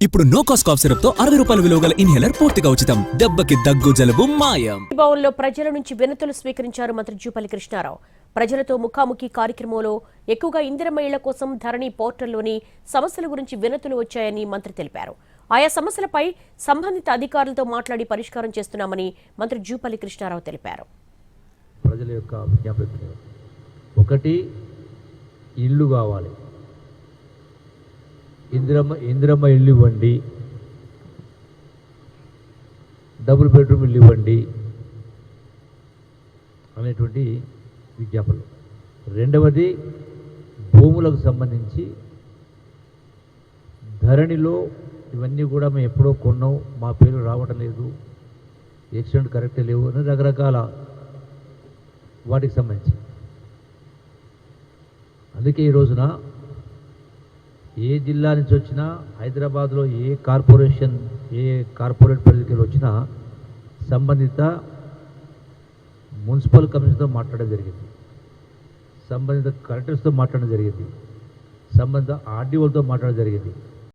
ఇప్పుడు no cost cough syrup తో 60 రూపాయల విలువ గల ఇన్హేలర్ పూర్తిగా ఉచితం. దెబ్బకి దగ్గు జలుబు మాయం. భవన్లో ప్రజల నుంచి వినతులు స్వీకరించారు మంత్రి జూపల్లి కృష్ణారావు. ప్రజలతో ముఖాముఖి కార్యక్రమంలో ఎక్కువగా ఇందిరమ్మ ఇళ్ల కోసం ధరణి పోర్టల్లోని సమస్యల గురించి వినతులు వచ్చాయని మంత్రి తెలిపారు. ఆయా సమస్యలపై సంబంధిత అధికారులతో మాట్లాడి పరిష్కారం చేస్తున్నామని మంత్రి జూపల్లి కృష్ణారావు తెలిపారు. ప్రజల యొక్క విజ్ఞప్తి ఒకటి, ఇల్లు కావాలి, ఇందిరమ్మ ఇల్లు ఇవ్వండి, డబుల్ బెడ్రూమ్ ఇల్లు ఇవ్వండి అనేటువంటి విజ్ఞాపనలు. రెండవది, భూములకు సంబంధించి ధరణిలో ఇవన్నీ కూడా మేము ఎప్పుడో కొన్నాం, మా పేరు రావటం లేదు, ఎక్స్టెంట్ కరెక్ట్ లేవు అని రకరకాల వాటికి సంబంధించి. అందుకే ఈ రోజున ఏ జిల్లా నుంచి వచ్చినా, హైదరాబాద్లో ఏ కార్పొరేట్ పరిధికి వచ్చినా సంబంధిత మున్సిపల్ కమిషన్తో మాట్లాడడం జరిగింది, సంబంధిత కలెక్టర్స్తో మాట్లాడడం జరిగింది, సంబంధిత ఆర్డీఓలతో మాట్లాడడం జరిగింది.